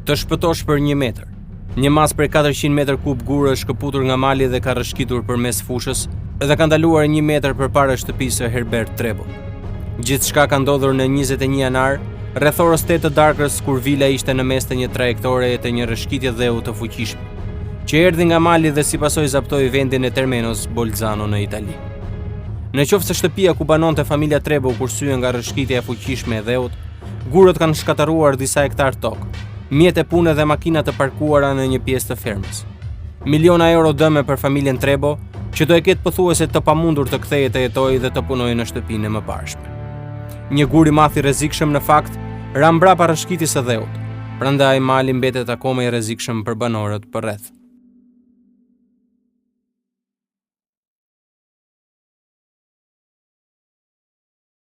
Të shpëtosh për 1 metër. Një mas prej 400 metër kub gurë është shkëputur nga mali dhe ka rrëshqitur përmes fushës dhe ka ndaluar 1 metër përpara shtëpisë së Herbert Trebo. Gjithçka ka ndodhur në 21 janar, rreth orës 8 të darkës, kur vila ishte në mes të një trajektore të një rrëshqitje dheu të fuqishme, që erdhi nga mali dhe si pasojë zaptoi vendin e Termenos Bolzano në Itali. Në qoftë se shtëpia ku banonte familja Trebo kursye nga rrëshqitja e fuqishme e dheut, gurët kanë shkatëruar disa hektar tokë, mjete pune dhe makina të parkuara në një pjesë të fermës. Miliona euro dëme për familjen Trebo, që do e ketë pothuajse të pamundur të kthehej të jetojë dhe të punojë në shtëpinë e mëparshme. Një gur i madh i rrezikshëm në fakt ra mbrapa rrëshqitjes së dheut, prandaj mali mbetet akoma i rrezikshëm për banorët përreth.